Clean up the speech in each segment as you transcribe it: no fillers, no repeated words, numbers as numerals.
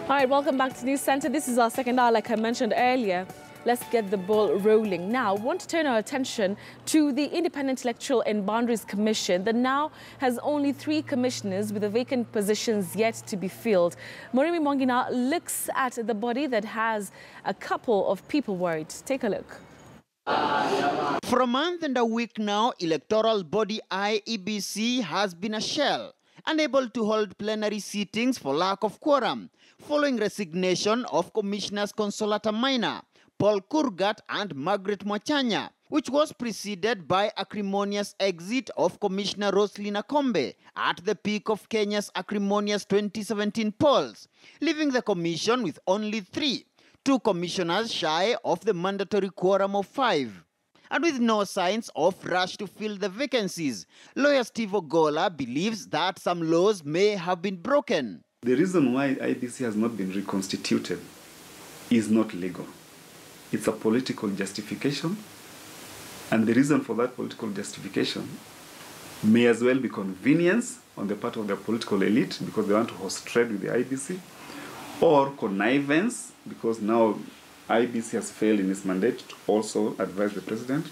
All right, welcome back to News Center. This is our second hour, like I mentioned earlier. Let's get the ball rolling. Now, I want to turn our attention to the Independent Electoral and Boundaries Commission that now has only 3 commissioners with the vacant positions yet to be filled. Moremi Mongina looks at the body that has a couple of people worried. Take a look. For a month and a week now, electoral body IEBC has been a shell, unable to hold plenary sittings for lack of quorum, following resignation of Commissioners Consolata Maina, Paul Kurgat and Margaret Mwachanya, which was preceded by acrimonious exit of Commissioner Roslina Kombe at the peak of Kenya's acrimonious 2017 polls, leaving the commission with only 3, 2 commissioners shy of the mandatory quorum of 5. And with no signs of rush to fill the vacancies, lawyer Steve Ogola believes that some laws may have been broken. The reason why IBC has not been reconstituted is not legal. It's a political justification, and the reason for that political justification may as well be convenience on the part of the political elite because they want to host trade with the IBC, or connivance because now IBC has failed in its mandate to also advise the president.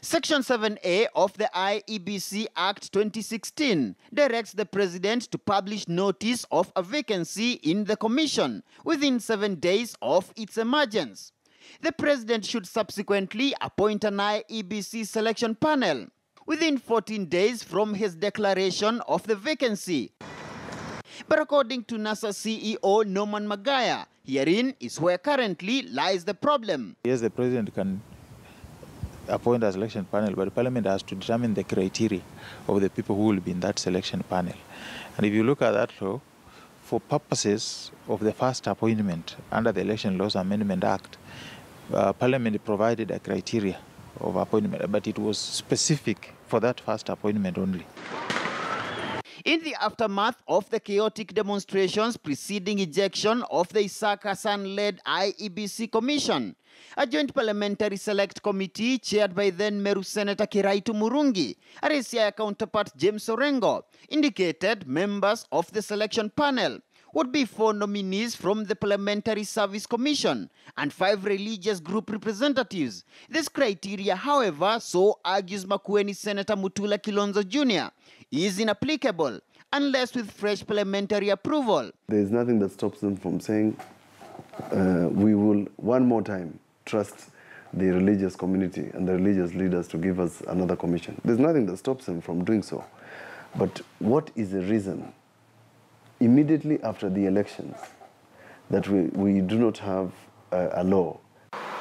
Section 7A of the IEBC Act 2016 directs the president to publish notice of a vacancy in the commission within 7 days of its emergence. The president should subsequently appoint an IEBC selection panel within 14 days from his declaration of the vacancy. But according to NASA CEO Norman Magaya, herein is where currently lies the problem. Yes, the president can appoint a selection panel, but the parliament has to determine the criteria of the people who will be in that selection panel. And if you look at that law, for purposes of the first appointment under the Election Laws Amendment Act, Parliament provided a criteria of appointment, but it was specific for that first appointment only. In the aftermath of the chaotic demonstrations preceding ejection of the Isaac Hassan-led IEBC Commission, a joint parliamentary select committee chaired by then Meru Senator Kiraitu Murungi, a Siaya counterpart James Orengo, indicated members of the selection panel would be 4 nominees from the Parliamentary Service Commission and 5 religious group representatives. This criteria, however, so argues Makueni Senator Mutula Kilonzo Jr., is inapplicable unless with fresh parliamentary approval. There is nothing that stops them from saying we will one more time trust the religious community and the religious leaders to give us another commission. There's nothing that stops them from doing so. But what is the reason immediately after the elections that we do not have a law?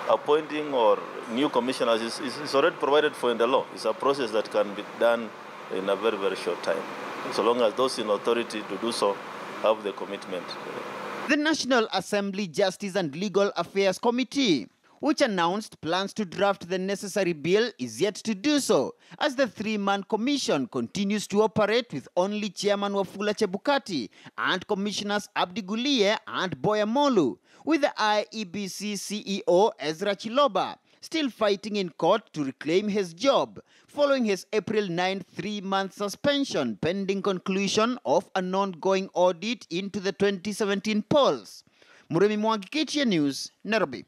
Appointing or new commissioners is already provided for in the law. It's a process that can be done in a very, very short time, so long as those in authority to do so have the commitment. The National Assembly Justice and Legal Affairs Committee, which announced plans to draft the necessary bill, is yet to do so, as the 3-man commission continues to operate with only Chairman Wafula Chebukati and Commissioners Abdi Gulie and Boya Molu, with the IEBC CEO Ezra Chiloba still fighting in court to reclaim his job, following his April 9th 3-month suspension pending conclusion of an ongoing audit into the 2017 polls. Muremi Mwangi, KTN News, Nairobi.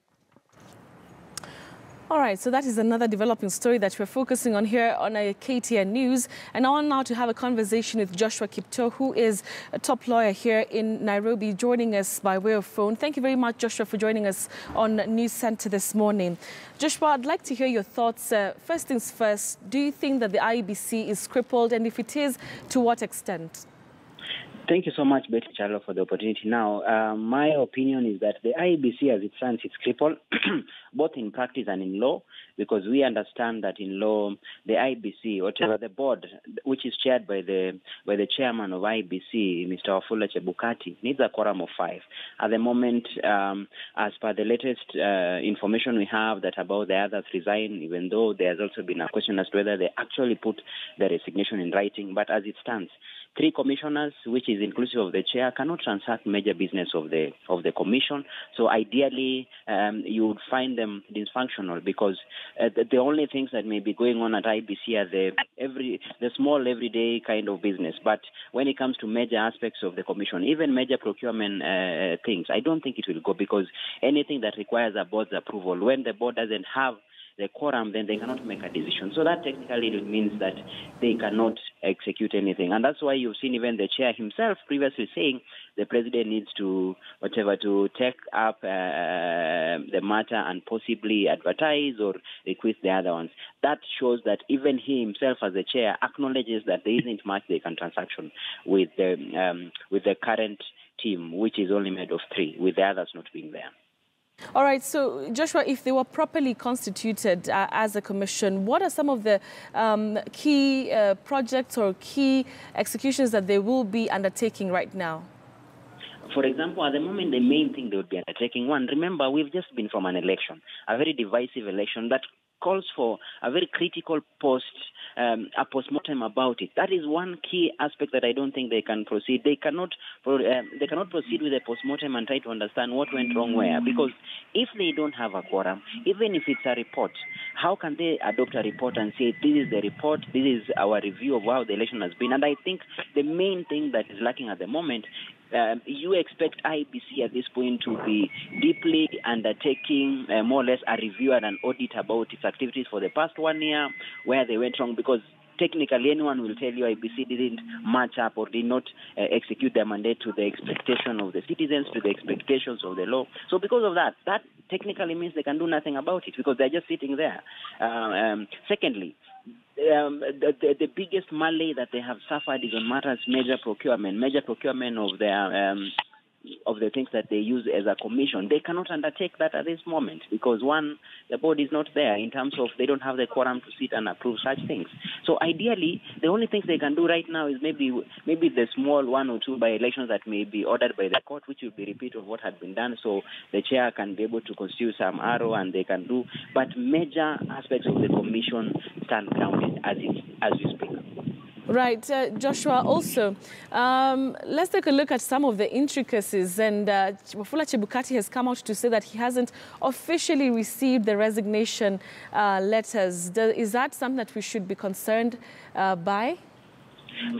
All right, so that is another developing story that we're focusing on here on KTN News. And I want now to have a conversation with Joshua Kipto, who is a top lawyer here in Nairobi, joining us by way of phone. Thank you very much, Joshua, for joining us on News Center this morning. Joshua, I'd like to hear your thoughts. First things first, do you think that the IEBC is crippled? And if it is, to what extent? Thank you so much, Betty Charlo, for the opportunity. Now, my opinion is that the IEBC, as it stands, is crippled, both in practice and in law, because we understand that in law, the IEBC, whatever the board, which is chaired by the chairman of IEBC, Mr. Wafula Chebukati, needs a quorum of 5. At the moment, as per the latest information we have, that about the others resign, even though there has also been a question as to whether they actually put the resignation in writing. But as it stands, 3 commissioners, which is inclusive of the chair, cannot transact major business of the commission. So ideally, you would find them dysfunctional because the only things that may be going on at IBC are the small everyday kind of business. But when it comes to major aspects of the commission, even major procurement things, I don't think it will go, because anything that requires a board's approval, when the board doesn't have the quorum, then they cannot make a decision. So that technically means that they cannot execute anything. And that's why you've seen even the chair himself previously saying the president needs to, to take up the matter and possibly advertise or request the other ones. That shows that even he himself as the chair acknowledges that there isn't much they can transaction with the current team, which is only made of 3, with the others not being there. All right, so Joshua, if they were properly constituted as a commission, what are some of the key projects or key executions that they will be undertaking right now? For example, at the moment, the main thing they would be undertaking, one, remember, we've just been from an election, a very divisive election that calls for a very critical a postmortem about it. That is one key aspect that I don't think they can proceed. They cannot proceed with a postmortem and try to understand what went wrong where. Because if they don't have a quorum, even if it's a report, how can they adopt a report and say, this is the report, this is our review of how the election has been? And I think the main thing that is lacking at the moment, you expect IBC at this point to be deeply undertaking more or less a review and an audit about its activities for the past 1 year, where they went wrong, because technically anyone will tell you IBC didn't match up or did not execute their mandate to the expectation of the citizens, to the expectations of the law. So because of that, that technically means they can do nothing about it, because they're just sitting there. Secondly, the biggest melee that they have suffered is on matters major procurement of the things that they use as a commission. They cannot undertake that at this moment, because one, the board is not there in terms of they don't have the quorum to sit and approve such things. So ideally, the only things they can do right now is maybe the small 1 or 2 by-elections that may be ordered by the court, which will be repeat of what had been done, so the chair can be able to constitute some arrow and they can do. But major aspects of the commission stand grounded as we speak. Right, Joshua, also, let's take a look at some of the intricacies. And Wafula Chebukati has come out to say that he hasn't officially received the resignation letters. Is that something that we should be concerned by?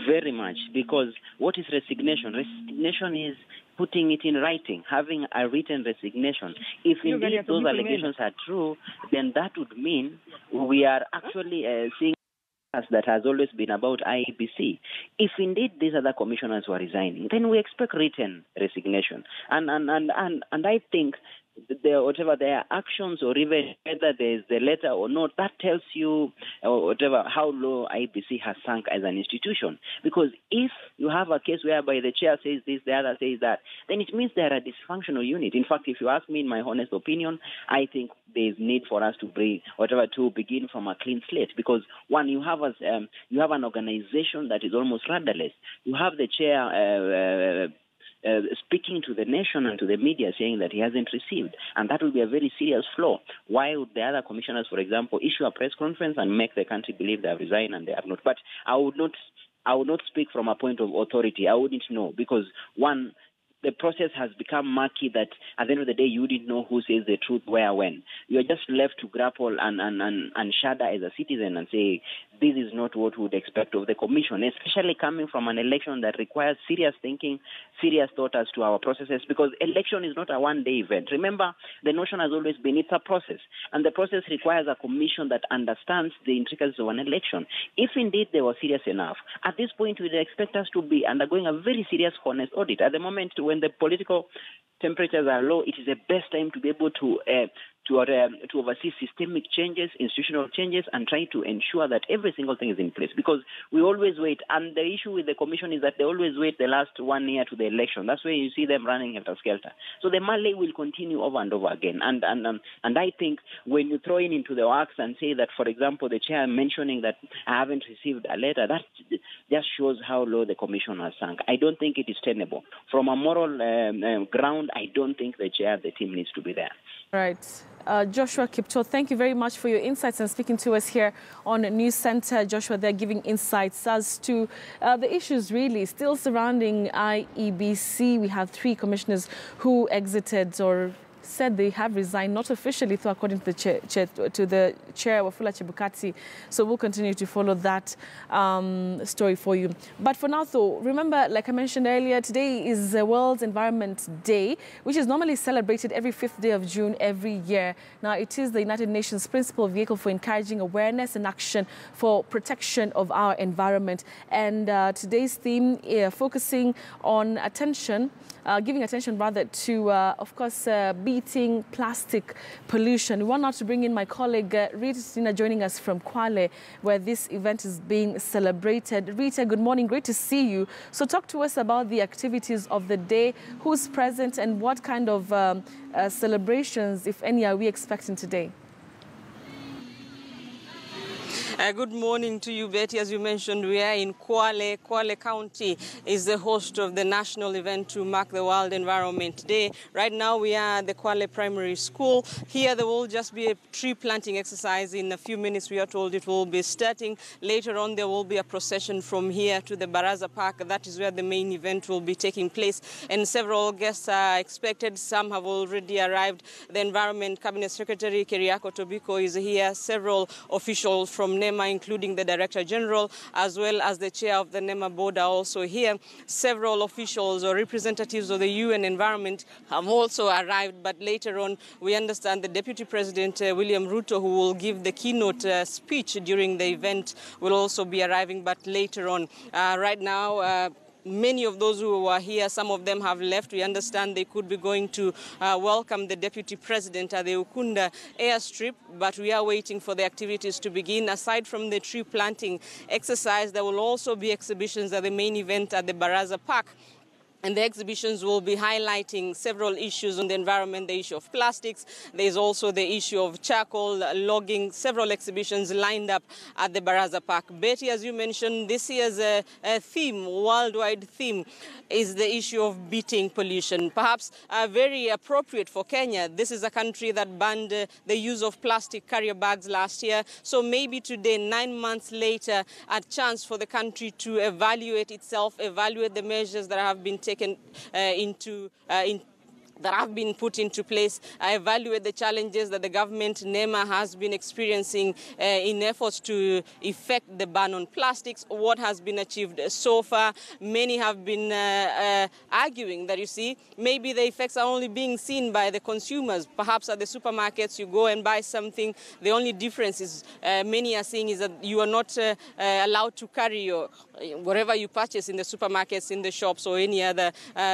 Very much, because what is resignation? Resignation is putting it in writing, having a written resignation. If indeed those allegations are true, then that would mean we are actually seeing that has always been about IEBC. If indeed these other commissioners were resigning, then we expect written resignation. And I think whatever their actions, or even whether there is the letter or not, that tells you how low IBC has sunk as an institution. Because if you have a case whereby the chair says this, the other says that, then it means they are a dysfunctional unit. In fact, if you ask me, in my honest opinion, I think there is need for us to begin from a clean slate. Because one, you have an organization that is almost rudderless. You have the chair speaking to the nation and to the media saying that he hasn't received. And that will be a very serious flaw. Why would the other commissioners, for example, issue a press conference and make the country believe they have resigned and they have not? But I would not speak from a point of authority. I wouldn't know, because one, the process has become murky that at the end of the day, you didn't know who says the truth, where, when. You're just left to grapple and shudder as a citizen and say, this is not what we would expect of the commission, especially coming from an election that requires serious thinking, serious thought as to our processes, because election is not a one-day event. Remember, the notion has always been it's a process, and the process requires a commission that understands the intricacies of an election. If indeed they were serious enough, at this point, we'd expect us to be undergoing a very serious, honest audit. At the moment, when the political temperatures are low, it is the best time to be able to oversee systemic changes, institutional changes, and try to ensure that every single thing is in place. Because we always wait, and the issue with the commission is that they always wait the last 1 year to the election. That's where you see them running helter-skelter. So the melee will continue over and over again. And I think when you throw into the works and say that, for example, the chair mentioning that I haven't received a letter, that just shows how low the commission has sunk. I don't think it is tenable. From a moral ground, I don't think the chair of the team needs to be there. Right. Joshua Kipto, thank you very much for your insights and speaking to us here on News Center. Joshua, they're giving insights as to the issues really still surrounding IEBC. We have 3 commissioners who exited or said they have resigned, not officially, though, according to the chair, Wafula Chebukati. So we'll continue to follow that story for you. But for now, though, remember, like I mentioned earlier, today is World Environment Day, which is normally celebrated every 5th day of June every year. Now, it is the United Nations principal vehicle for encouraging awareness and action for protection of our environment. And today's theme, focusing on giving attention rather to, of course, beating plastic pollution. We want now to bring in my colleague Rita joining us from Kwale, where this event is being celebrated. Rita, good morning. Great to see you. So talk to us about the activities of the day, who's present, and what kind of celebrations, if any, are we expecting today? Good morning to you, Betty. As you mentioned, we are in Kwale. Kwale County is the host of the national event to mark the World Environment Day. Right now, we are at the Kwale Primary School. Here, there will just be a tree planting exercise. In a few minutes, we are told it will be starting. Later on, there will be a procession from here to the Baraza Park. That is where the main event will be taking place. And several guests are expected. Some have already arrived. The Environment Cabinet Secretary, Keriako Tobiko, is here. Several officials from NEMA, including the Director General, as well as the chair of the NEMA board, are also here. Several officials or representatives of the UN Environment have also arrived, but later on we understand the Deputy President, William Ruto, who will give the keynote speech during the event, will also be arriving, but later on. Right now, many of those who were here, some of them have left. We understand they could be going to welcome the Deputy President at the Ukunda airstrip, but we are waiting for the activities to begin. Aside from the tree planting exercise, there will also be exhibitions at the main event at the Baraza Park. And the exhibitions will be highlighting several issues on the environment, the issue of plastics. There's also the issue of charcoal logging, several exhibitions lined up at the Baraza Park. Betty, as you mentioned, this year's theme, worldwide theme, is the issue of beating pollution. Perhaps very appropriate for Kenya. This is a country that banned the use of plastic carrier bags last year. So maybe today, 9 months later, a chance for the country to evaluate itself, evaluate the measures that have been taken that have been put into place, evaluate the challenges that the government, NEMA, has been experiencing in efforts to effect the ban on plastics, what has been achieved so far. Many have been arguing that, you see, maybe the effects are only being seen by the consumers. Perhaps at the supermarkets, you go and buy something. The only difference is, many are saying, is that you are not allowed to carry your whatever you purchase in the supermarkets, in the shops, or any other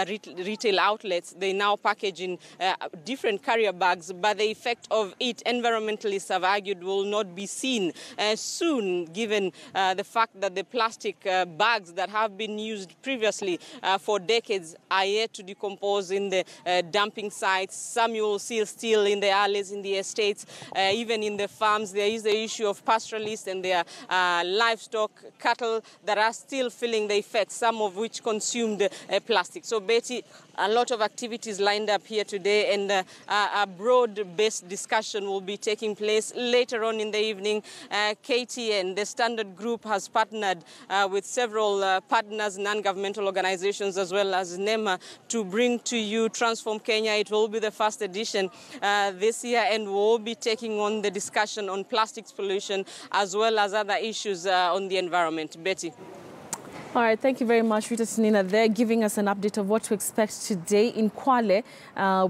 retail outlets. They now package in different carrier bags, but the effect of it, environmentalists have argued, will not be seen soon, given the fact that the plastic bags that have been used previously for decades are yet to decompose in the dumping sites. Some you will see still in the alleys, in the estates, even in the farms. There is the issue of pastoralists and their livestock, cattle, that are still feeling the effects, some of which consumed plastic. So, Betty, a lot of activities lined up here today, and a broad-based discussion will be taking place later on in the evening. KTN, the Standard Group, has partnered with several partners, non-governmental organizations, as well as NEMA, to bring to you Transform Kenya. It will be the first edition this year, and we'll be taking on the discussion on plastics pollution, as well as other issues on the environment. Betty. All right, thank you very much, Rita Tinina, there giving us an update of what to expect today in Kwale,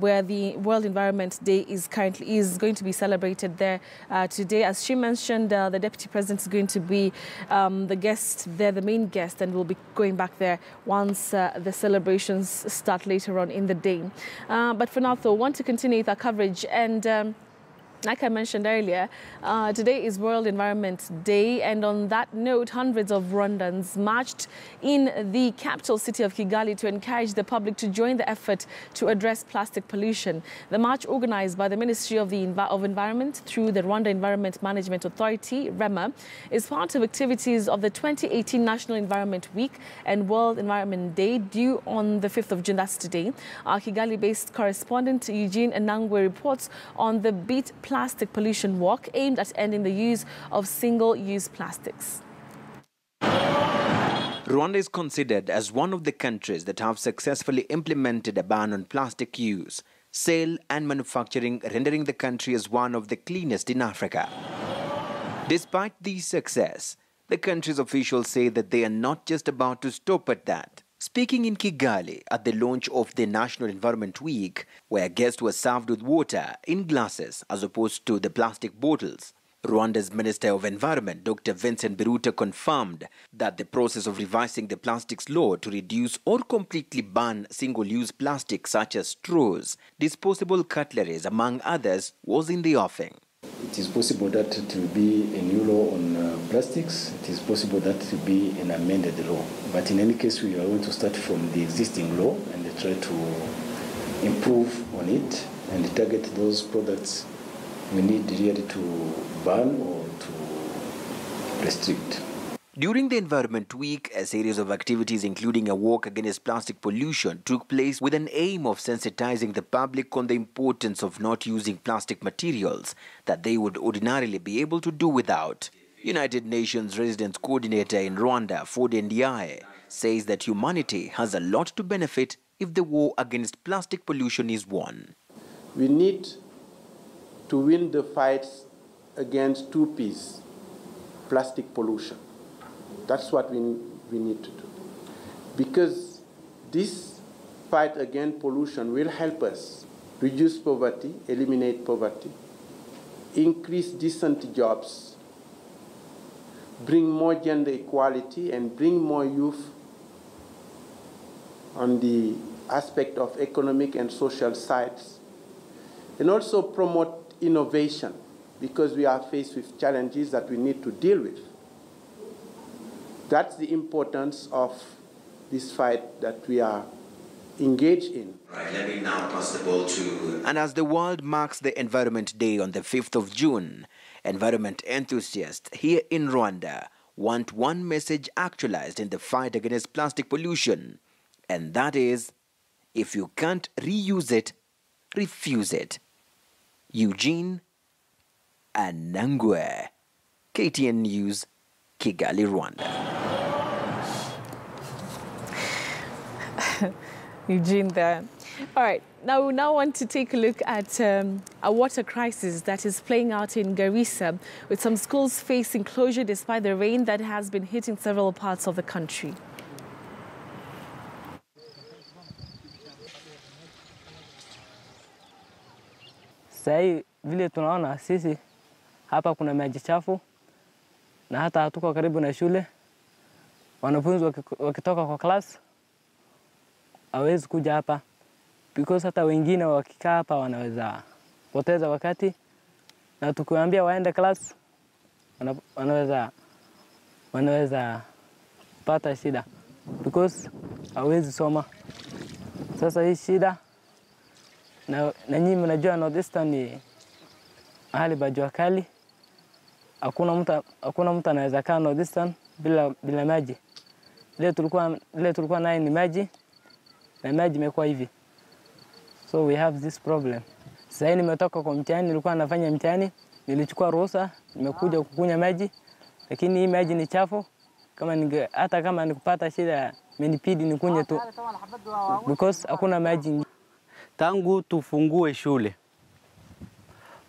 where the World Environment Day is going to be celebrated there today. As she mentioned, the Deputy President is going to be the guest there, the main guest, and we'll be going back there once the celebrations start later on in the day. But for now, though, I want to continue with our coverage, and like I mentioned earlier, today is World Environment Day, and on that note, hundreds of Rwandans marched in the capital city of Kigali to encourage the public to join the effort to address plastic pollution. The march, organized by the Ministry of Environment through the Rwanda Environment Management Authority, REMA, is part of activities of the 2018 National Environment Week and World Environment Day, due on the 5th of June, that's today. Our Kigali-based correspondent Eugene Enangwe reports on the Beat Plastic Pollution Walk, aimed at ending the use of single-use plastics. Rwanda is considered as one of the countries that have successfully implemented a ban on plastic use. sale and manufacturing, rendering the country as one of the cleanest in Africa. Despite this success, the country's officials say that they are not just about to stop at that. Speaking in Kigali at the launch of the National Environment Week, where guests were served with water in glasses as opposed to the plastic bottles, Rwanda's Minister of Environment, Dr. Vincent Biruta, confirmed that the process of revising the plastics law to reduce or completely ban single-use plastics such as straws, disposable cutleries, among others, was in the offing. It is possible that it will be a new law on plastics. It is possible that it will be an amended law. But in any case, we are going to start from the existing law and try to improve on it and target those products we need really to ban or to restrict. During the Environment Week, a series of activities including a walk against plastic pollution took place with an aim of sensitizing the public on the importance of not using plastic materials that they would ordinarily be able to do without. United Nations Residence Coordinator in Rwanda, Ford Ndiaye, says that humanity has a lot to benefit if the war against plastic pollution is won. We need to win the fights against 2 Ps, plastic pollution. That's what we need to do. Because this fight against pollution will help us reduce poverty, eliminate poverty, increase decent jobs, bring more gender equality, and bring more youth on the aspect of economic and social sides, and also promote innovation, because we are faced with challenges that we need to deal with. That's the importance of this fight that we are engaged in. Right, let me now pass the ball to... And as the world marks the Environment Day on the 5th of June, environment enthusiasts here in Rwanda want one message actualized in the fight against plastic pollution, and that is, if you can't reuse it, refuse it. Eugene Anangwe, KTN News, Kigali, Rwanda. Eugene there. All right, now we want to take a look at a water crisis that is playing out in Garissa, with some schools facing closure despite the rain that has been hitting several parts of the country. Sai vile tunaona sisi hapa kuna maji chafu na hata hatuko karibu na shule. Wanafunzi wakitoka kwa class hawezi kuja hapa because hata wengine wakikaa hapa wanaweza poteza wakati, na tukiwaambia waende class wanaweza pata shida because hawezi soma. Sasa hii shida na nyinyi mnajua Northeastern ni mahali pa jua kali. Hakuna mtu anaweza kaa Northeastern bila maji. Leo tulikuwa naye ni maji, na maji imekuwa hivi. So we have this problem. Sasa nimetoka kwa mtihani, nilikuwa nafanya mtihani, nilichukua ruhusa, nimekuja kukunywa maji, lakini hii maji ni chafu. Hata kama nikupata shida, menipidi nikunywe tu because hakuna maji. Tangu tufungue shule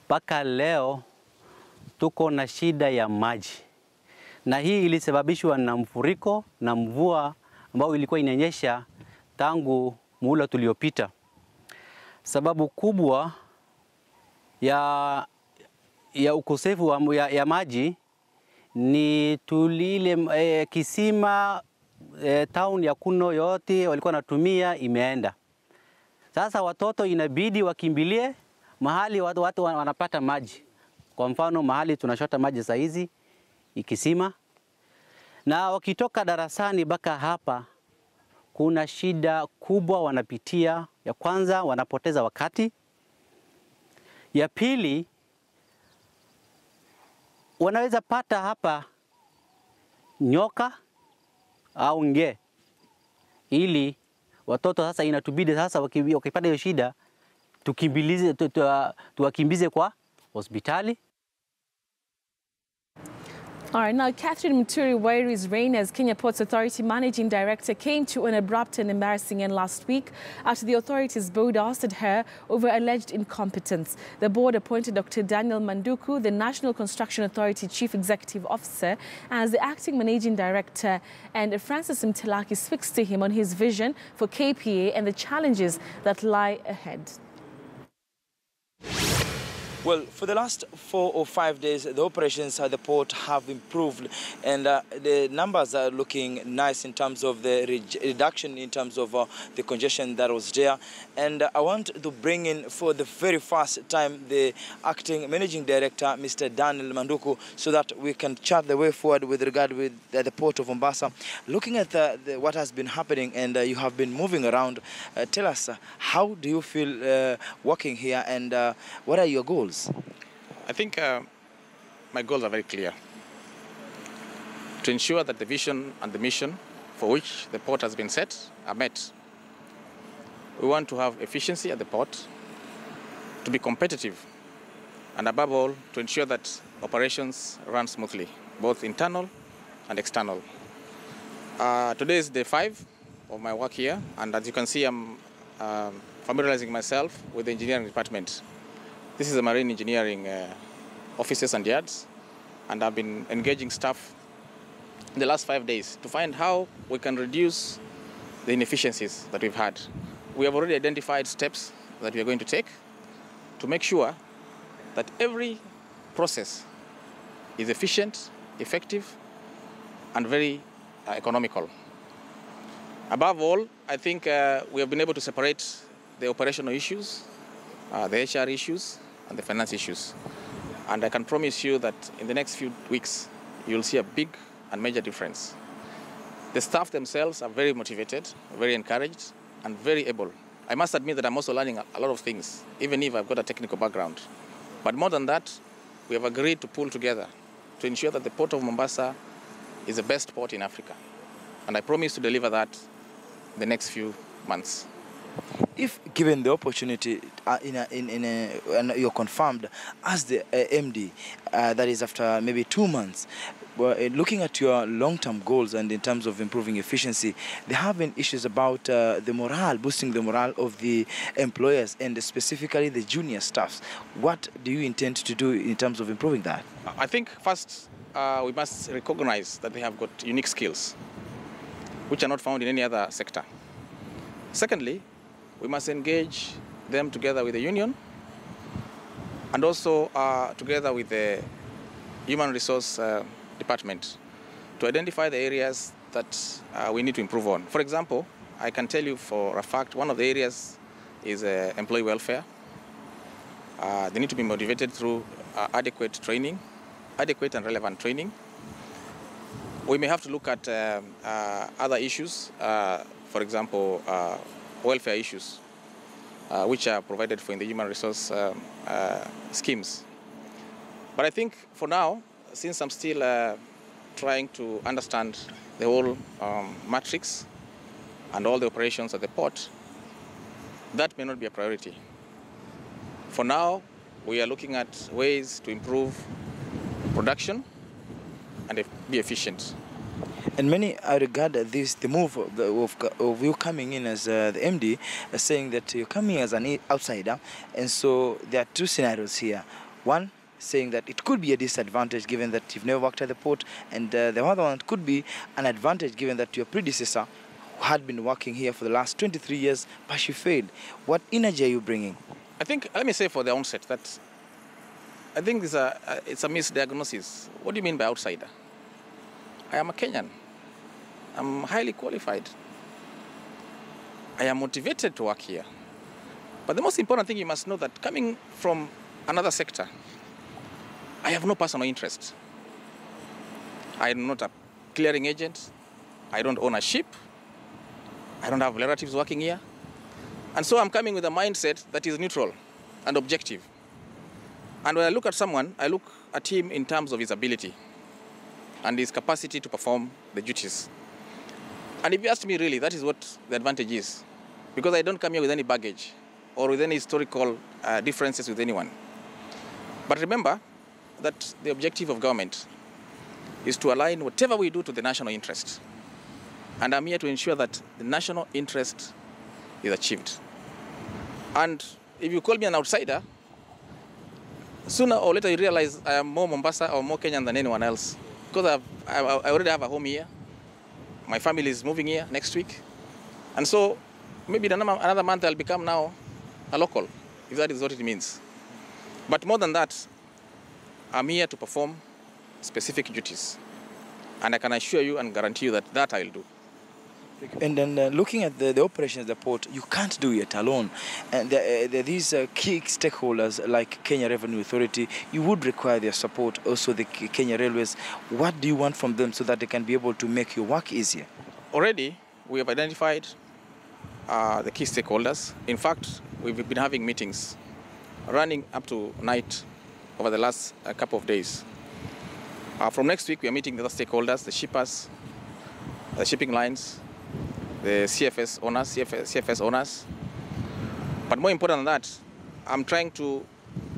mpaka leo tuko na shida ya maji, na hii ilisababishwa na mfuriko na mvua ambayo ilikuwa inanyesha tangu muhula tuliopita. Sababu kubwa ya ukosefu ya maji ni tulile kisima town ya Kuno yote walikuwa natumia imeenda. Sasa watoto inabidi wakimbilie mahali watu wanapata maji. Kwa mfano mahali tunashota maji saa hizi ikisima, na wakitoka darasani mpaka hapa kuna shida kubwa wanapitia. Ya kwanza wanapoteza wakati, ya pili wanaweza pata hapa nyoka au nge, ili watoto sasa inatubidi sasa wakipata hiyo shida tuwakimbize kwa hospitali. All right, now Catherine Muturi Wairi's reign as Kenya Ports Authority Managing Director came to an abrupt and embarrassing end last week after the authority's board ousted her over alleged incompetence. The board appointed Dr. Daniel Manduku, the National Construction Authority Chief Executive Officer, as the acting Managing Director, and Francis Mtelaki speaks to him on his vision for KPA and the challenges that lie ahead. Well, for the last 4 or 5 days, the operations at the port have improved, and the numbers are looking nice in terms of the reduction in terms of the congestion that was there. And I want to bring in for the very first time the acting managing director, Mr. Daniel Manduku, so that we can chart the way forward with regard with the port of Mombasa. Looking at what has been happening, and you have been moving around, tell us, how do you feel working here, and what are your goals? I think my goals are very clear. To ensure that the vision and the mission for which the port has been set are met. We want to have efficiency at the port, to be competitive, and above all, to ensure that operations run smoothly, both internal and external. Today is day 5 of my work here, and as you can see, I'm familiarizing myself with the engineering department. This is the marine engineering offices and yards, and I've been engaging staff in the last 5 days to find how we can reduce the inefficiencies that we've had. We have already identified steps that we are going to take to make sure that every process is efficient, effective, and very economical. Above all, I think we have been able to separate the operational issues, the HR issues, and the finance issues. And I can promise you that in the next few weeks, you'll see a big and major difference. The staff themselves are very motivated, very encouraged, and very able. I must admit that I'm also learning a lot of things, even if I've got a technical background. But more than that, we have agreed to pull together to ensure that the port of Mombasa is the best port in Africa. And I promise to deliver that in the next few months. If given the opportunity, and you're confirmed as the MD, that is after maybe 2 months, looking at your long-term goals and in terms of improving efficiency, there have been issues about the morale, boosting the morale of the employers and specifically the junior staffs. What do you intend to do in terms of improving that? I think first we must recognize that they have got unique skills which are not found in any other sector. Secondly, we must engage them together with the union and also together with the human resource department to identify the areas that we need to improve on. For example, I can tell you for a fact one of the areas is employee welfare. They need to be motivated through adequate training, adequate and relevant training. We may have to look at other issues, for example, welfare issues, which are provided for in the human resource schemes. But I think for now, since I'm still trying to understand the whole matrix and all the operations at the port, that may not be a priority. For now, we are looking at ways to improve production and be efficient. And many regard this, the move of you coming in as the MD, saying that you're coming as an outsider. And so there are 2 scenarios here. One, saying that it could be a disadvantage given that you've never worked at the port. And the other one could be an advantage given that your predecessor had been working here for the last 23 years, but she failed. What energy are you bringing? I think, let me say for the onset that I think it's a misdiagnosis. What do you mean by outsider? I am a Kenyan. I'm highly qualified. I am motivated to work here. But the most important thing you must know that coming from another sector, I have no personal interest. I am not a clearing agent. I don't own a ship. I don't have relatives working here. And so I'm coming with a mindset that is neutral and objective. And when I look at someone, I look at him in terms of his ability and his capacity to perform the duties. And if you ask me really, that is what the advantage is. Because I don't come here with any baggage or with any historical differences with anyone. But remember that the objective of government is to align whatever we do to the national interest. And I'm here to ensure that the national interest is achieved. And if you call me an outsider, sooner or later you realize I am more Mombasa or more Kenyan than anyone else. Because I already have a home here. My family is moving here next week. And so maybe in another month I'll become now a local, if that is what it means. But more than that, I'm here to perform specific duties. And I can assure you and guarantee you that I'll do. And then looking at the operations at the port, you can't do it alone. And these key stakeholders like Kenya Revenue Authority, you would require their support, also the Kenya Railways. What do you want from them so that they can be able to make your work easier? Already, we have identified the key stakeholders. In fact, we've been having meetings running up to night over the last couple of days. From next week, we are meeting the other stakeholders, the shippers, the shipping lines, the CFS owners. But more important than that, I'm trying to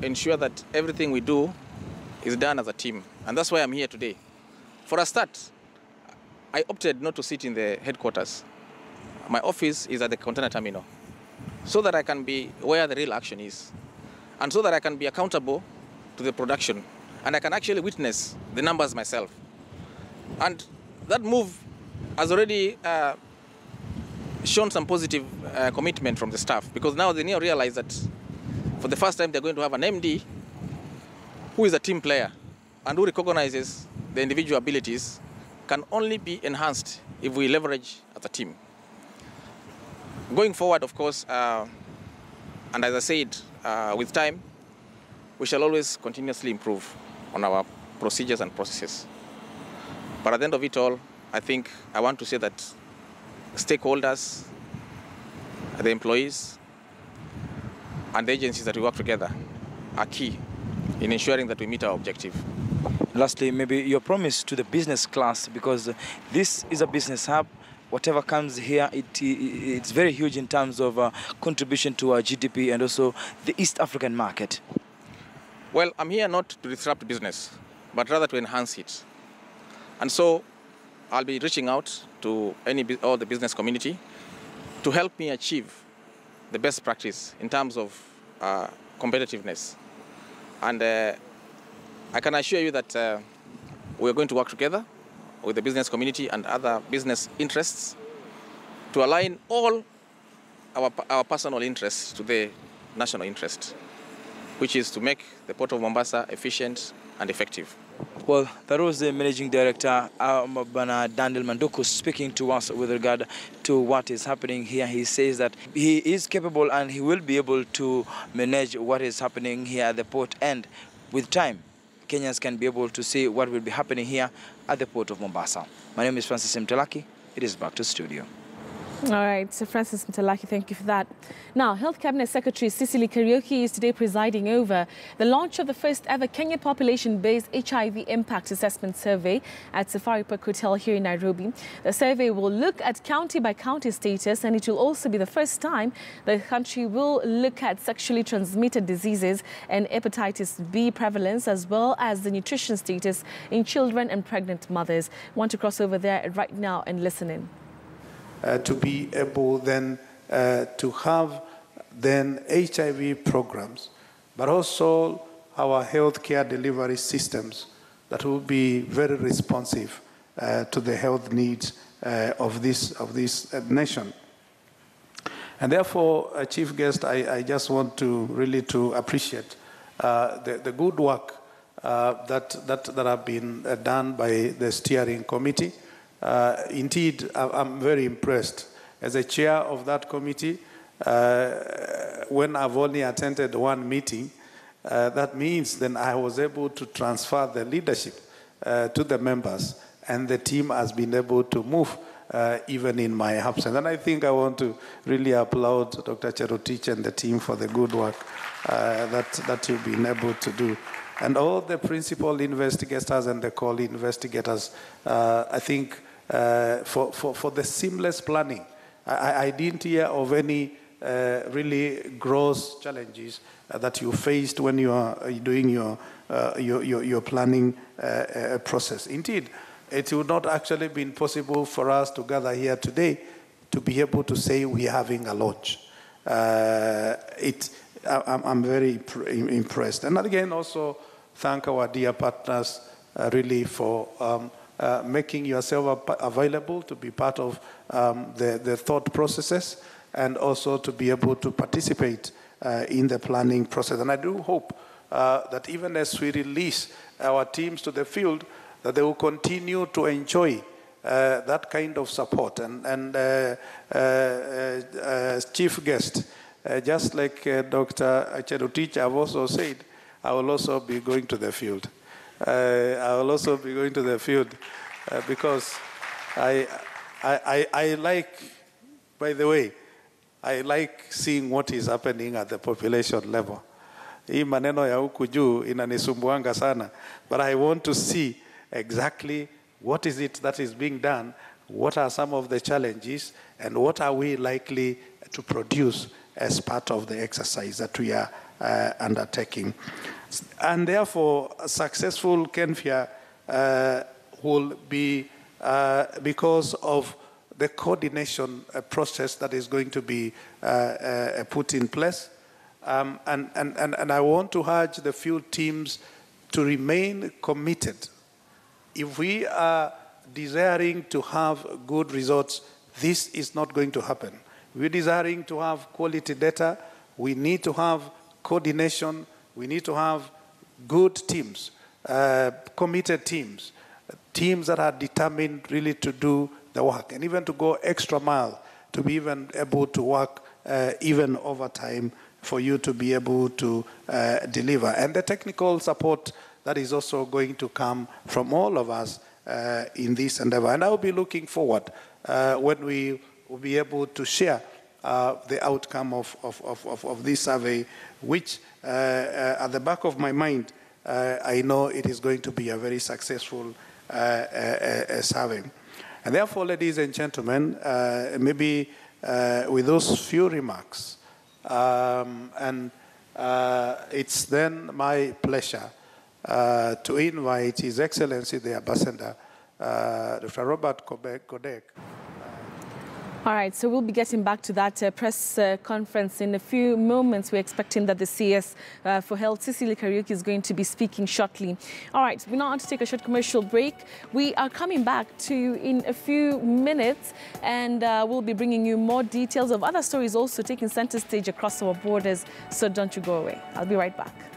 ensure that everything we do is done as a team. And that's why I'm here today. For a start, I opted not to sit in the headquarters. My office is at the container terminal, so that I can be where the real action is, and so that I can be accountable to the production, and I can actually witness the numbers myself. And that move has already shown some positive commitment from the staff, because now they realize that for the first time they're going to have an MD who is a team player and who recognizes the individual abilities can only be enhanced if we leverage as a team. Going forward, of course, and as I said, with time, we shall always continuously improve on our procedures and processes. But at the end of it all, I think I want to say that stakeholders, the employees, and the agencies that we work together are key in ensuring that we meet our objective. Lastly, maybe your promise to the business class, because this is a business hub. Whatever comes here, it's very huge in terms of contribution to our GDP and also the East African market. Well, I'm here not to disrupt business, but rather to enhance it. And so I'll be reaching out to all the business community to help me achieve the best practice in terms of competitiveness. And I can assure you that we're going to work together with the business community and other business interests to align all our personal interests to the national interest, which is to make the Port of Mombasa efficient and effective. Well, that was the Managing Director, Daniel Manduku, speaking to us with regard to what is happening here. He says that he is capable and he will be able to manage what is happening here at the port, and with time, Kenyans can be able to see what will be happening here at the Port of Mombasa. My name is Francis Mtalaki. It is back to studio. All right, so Francis Mtalaki, thank you for that. Now, Health Cabinet Secretary Cicely Kariuki is today presiding over the launch of the first ever Kenyan population-based HIV impact assessment survey at Safari Park Hotel here in Nairobi. The survey will look at county-by-county status, and it will also be the first time the country will look at sexually transmitted diseases and hepatitis B prevalence, as well as the nutrition status in children and pregnant mothers. I want to cross over there right now and listen in. To be able then to have then HIV programs, but also our healthcare delivery systems that will be very responsive to the health needs of this nation. And therefore, Chief Guest, I just want to really to appreciate the good work that have been done by the steering committee. Indeed, I'm very impressed. As a chair of that committee, when I've only attended one meeting, that means then I was able to transfer the leadership to the members, and the team has been able to move even in my absence. And I think I want to really applaud Dr. Cherotich and the team for the good work that you've been able to do. And all the principal investigators and the co-investigators, I think, for the seamless planning. I didn't hear of any really gross challenges that you faced when you are doing your planning process. Indeed, it would not actually been possible for us to gather here today to be able to say we're having a launch. I'm very impressed. And again, also thank our dear partners really for making yourself available to be part of the thought processes and also to be able to participate in the planning process. And I do hope that even as we release our teams to the field, that they will continue to enjoy that kind of support. And chief guest, just like Dr. Cherutich have also said, I will also be going to the field. I will also be going to the field because I like, by the way, I like seeing what is happening at the population level. Hii maneno ya huku juu inanisumbuanga sana, but I want to see exactly what is it that is being done, what are some of the challenges, and what are we likely to produce as part of the exercise that we are undertaking. And therefore, a successful KENFIA will be because of the coordination process that is going to be put in place. And I want to urge the field teams to remain committed. If we are desiring to have good results, this is not going to happen. We're desiring to have quality data. We need to have coordination. We need to have good teams, committed teams, teams that are determined really to do the work and even to go extra mile to be even able to work even overtime for you to be able to deliver. And the technical support that is also going to come from all of us in this endeavor. And I will be looking forward when we will be able to share the outcome of this survey, which at the back of my mind, I know it is going to be a very successful survey. And therefore, ladies and gentlemen, maybe with those few remarks, it's then my pleasure to invite His Excellency the Ambassador, Dr. Robert Godek. All right, so we'll be getting back to that press conference in a few moments. We're expecting that the CS for Health, Cecily Kariuki, is going to be speaking shortly. All right, we're now on to take a short commercial break. We are coming back to you in a few minutes, and we'll be bringing you more details of other stories also taking center stage across our borders. So don't you go away. I'll be right back.